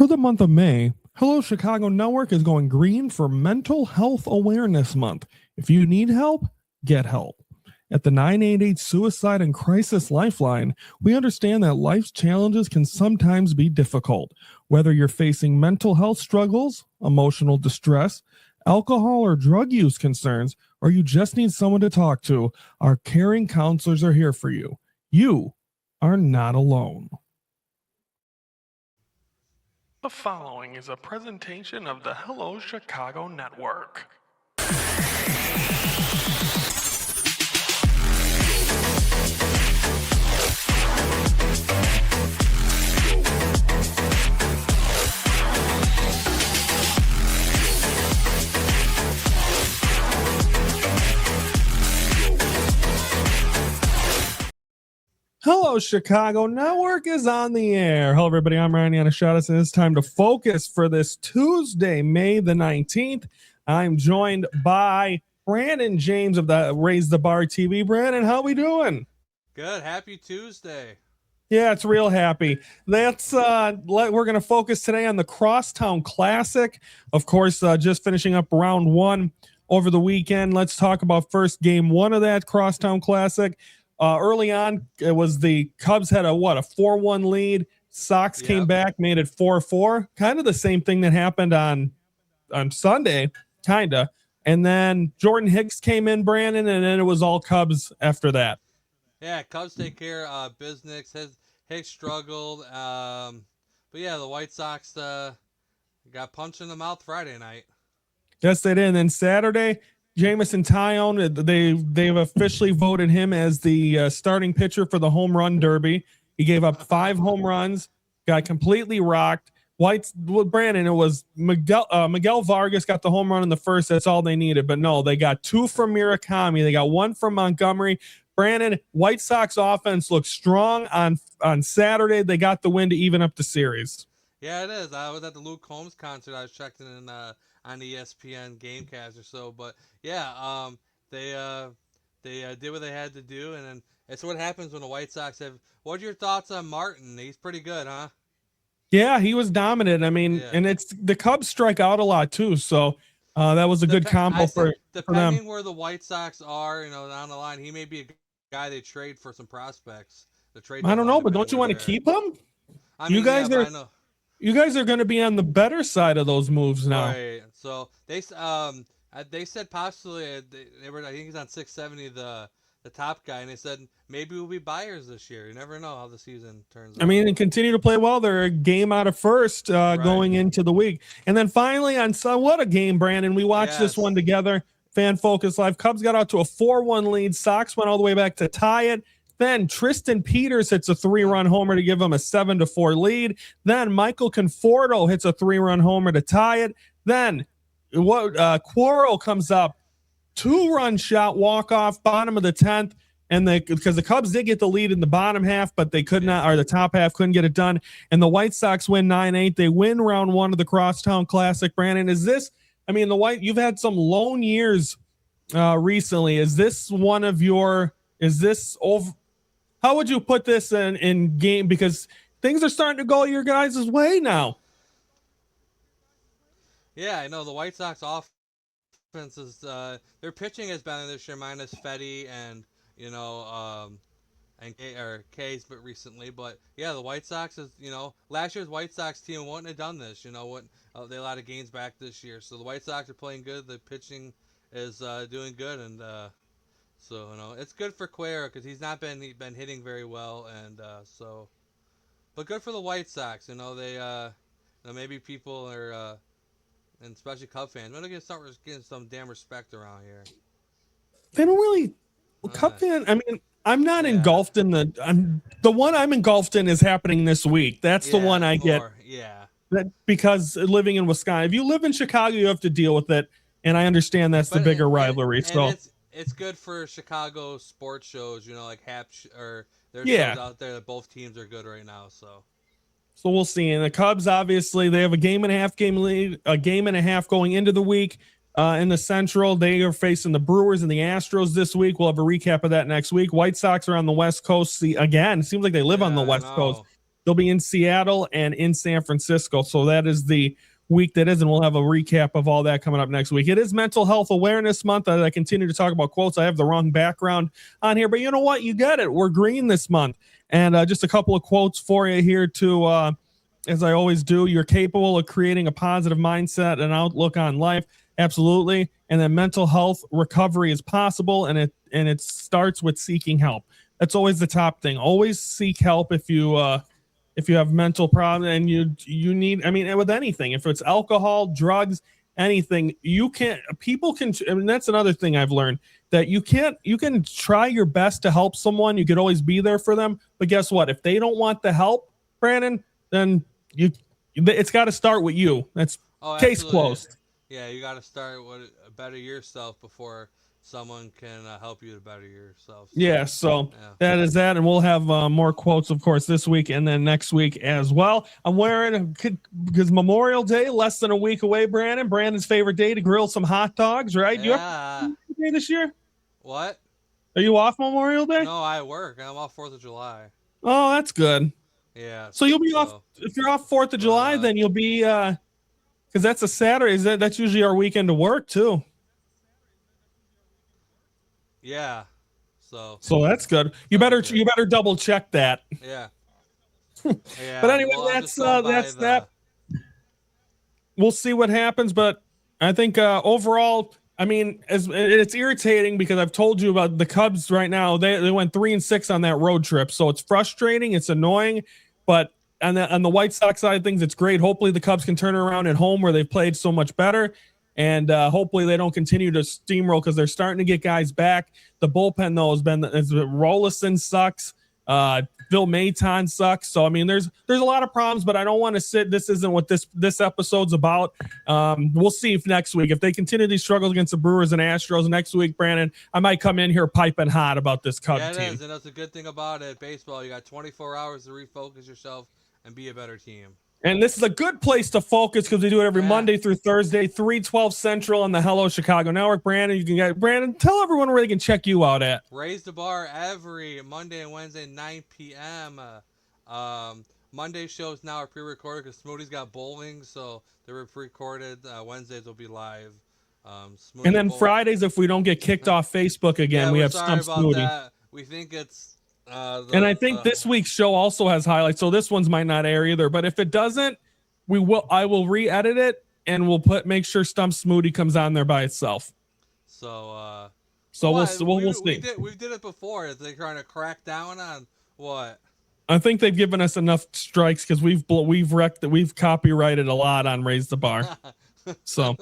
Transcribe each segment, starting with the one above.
For the month of May, Hello Chicago Network is going green for Mental Health Awareness Month. If you need help, get help. At the 988 Suicide and Crisis Lifeline, we understand that life's challenges can sometimes be difficult. Whether you're facing mental health struggles, emotional distress, alcohol or drug use concerns, or you just need someone to talk to, our caring counselors are here for you. You are not alone. The following is a presentation of the Hello Chicago Network. Hello, Chicago Network is on the air. Hello, everybody. I'm Ryan Yanishadis, and it's time to focus for this Tuesday, May the 19th. I'm joined by Brandon James of the Raise the Bar TV. Brandon, how we doing? Good. Happy Tuesday. Yeah, it's real happy. That's we're going to focus today on the Crosstown Classic. Of course, just finishing up round one over the weekend. Let's talk about first game one of that Crosstown Classic. Early on, it was the Cubs had a 4-1 lead. Sox came back, made it 4-4. Kind of the same thing that happened on Sunday, kind of. And then Jordan Hicks came in, Brandon, and then it was all Cubs after that. Yeah, Cubs take care of business. Hicks struggled. But yeah, the White Sox got punched in the mouth Friday night. Yes, they did. And then Saturday, Jamison Tyone, they've officially voted him as the starting pitcher for the home run derby. He gave up 5 home runs, got completely rocked. Brandon, it was Miguel Vargas got the home run in the first. That's all they needed. But no, they got 2 from Murakami. They got 1 from Montgomery. Brandon, White Sox offense looked strong on Saturday. They got the win to even up the series. Yeah, it is. I was at the Luke Combs concert. I was checking in on the ESPN Gamecast or so. But yeah, they did what they had to do, and then it's what happens when the White Sox have. What are your thoughts on Martin? He's pretty good, huh? Yeah, he was dominant. I mean, and it's the Cubs strike out a lot too, so that was a good combo for them. Depending where the White Sox are, down the line, he may be a guy they trade for some prospects. I don't know, but don't you want to keep him? I mean, you guys are going to be on the better side of those moves now. Right. So they said possibly they were. I think he's on 670, the top guy, and they said maybe we'll be buyers this year. You never know how the season turns out. I mean, and continue to play well. They're a game out of first going into the week, and then finally on what a game, Brandon. We watched this one together. Fan Focus Live. Cubs got out to a 4-1 lead. Sox went all the way back to tie it. Then Tristan Peters hits a 3-run homer to give them a 7-4 lead. Then Michael Conforto hits a 3-run homer to tie it. Then Quarrel comes up, 2-run shot, walk off, bottom of the 10th, and because the Cubs did get the lead in the bottom half, but they could not, or the top half couldn't get it done. And the White Sox win 9-8. They win round one of the Crosstown Classic. Brandon, you've had some lone years recently. Is this one of your? Is this over? How would you put this in game? Because things are starting to go your guys' way now. Yeah, I know the White Sox offense is their pitching has been this year minus Fetty and K's but recently. But yeah, the White Sox is last year's White Sox team wouldn't have done this. They had a lot of gains back this year. So the White Sox are playing good. The pitching is doing good, and so it's good for Cuero because he's been hitting very well, and but good for the White Sox. They maybe people are and especially Cub fans, we're gonna start getting some damn respect around here. They don't really Cub fan. I mean, I'm not engulfed in the one I'm engulfed in is happening this week. That's the one I get. Yeah. That because living in Wisconsin, if you live in Chicago, you have to deal with it, and I understand that's the bigger rivalry. So it's good for Chicago sports shows, like there's shows out there that both teams are good right now. So we'll see. And the Cubs, obviously, they have a game and a half going into the week. In the Central, they are facing the Brewers and the Astros this week. We'll have a recap of that next week. White Sox are on the West Coast. Again, it seems like they live on the West Coast. They'll be in Seattle and in San Francisco. So that is the week that is, and we'll have a recap of all that coming up next week. It is Mental Health Awareness Month. As I continue to talk about quotes, I have the wrong background on here, but you know what? You get it. We're green this month. And just a couple of quotes for you here to, as I always do, you're capable of creating a positive mindset and outlook on life. Absolutely. And then mental health recovery is possible, and it starts with seeking help. That's always the top thing. Always seek help if you have mental problems and you need, I mean, with anything, if it's alcohol, drugs, anything, people can, I mean, that's another thing I've learned, that you can try your best to help someone. You could always be there for them. But guess what? If they don't want the help, Brandon, then it's got to start with you. That's case closed. Yeah, you got to start with better yourself before someone can help you to better yourself. That is that, and we'll have more quotes, of course, this week and then next week as well. I'm wearing, because Memorial Day less than a week away, Brandon. Brandon's favorite day to grill some hot dogs, right? Yeah. You have day this year? What? Are you off Memorial Day? No, I work. I'm off 4th of July. Oh, that's good. Yeah. So you'll be off, if you're off 4th of July, then you'll be, because that's a Saturday. That's usually our weekend to work too. Yeah. So that's good. You better double check that. Yeah. But anyway, that's that. We'll see what happens, but I think overall, I mean, it's irritating because I've told you about the Cubs right now. They went 3-6 on that road trip, so it's frustrating, it's annoying, but on the White Sox side of things, it's great. Hopefully the Cubs can turn it around at home where they've played so much better. And hopefully they don't continue to steamroll because they're starting to get guys back. The bullpen, though, Rolison sucks. Bill Maton sucks. So, I mean, there's a lot of problems, but I don't want to sit. This isn't what this episode's about. We'll see if next week, if they continue these struggles against the Brewers and Astros next week, Brandon, I might come in here piping hot about this Cubs team. Yeah, it is, and that's a good thing about it. Baseball, you got 24 hours to refocus yourself and be a better team. And this is a good place to focus because we do it every Monday through Thursday, 3:12 Central on the Hello Chicago Network. Brandon, tell everyone where they can check you out at. Raise the Bar every Monday and Wednesday, 9 p.m. Monday shows now are pre-recorded because Smoothie's got bowling, so they were pre-recorded. Wednesdays will be live. And then Fridays, if we don't get kicked off Facebook again, we have Stump Smoothie. That. We think it's... and I think this week's show also has highlights, so this one's might not air either. But if it doesn't, I will re-edit it and we'll make sure Stump Smoothie comes on there by itself. So we'll see. We did it before. Are they trying to crack down on what? I think they've given us enough strikes because we've copyrighted a lot on Raise the Bar. So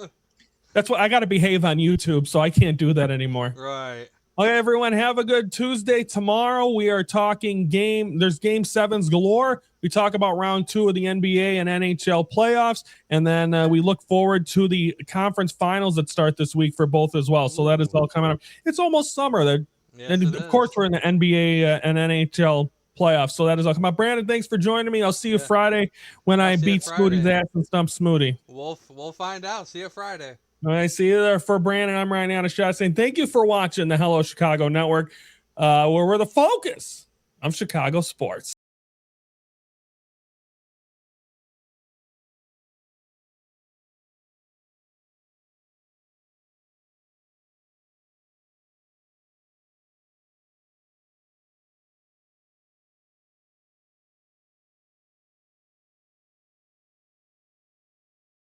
that's what I got to behave on YouTube, so I can't do that anymore. Right. Okay, everyone, have a good Tuesday. Tomorrow we are talking there's game 7s galore. We talk about round 2 of the NBA and NHL playoffs, and then we look forward to the conference finals that start this week for both as well. So that is all coming up. It's almost summer. And of course we're in the NBA and NHL playoffs. So that is all coming up. Brandon, thanks for joining me. I'll see you Friday when I beat Smoothie's ass and Stump Smoothie. We'll find out. See you Friday. All right, see you there. For Brandon, I'm Ryan Anashot saying thank you for watching the Hello Chicago Network, where we're the focus of Chicago sports.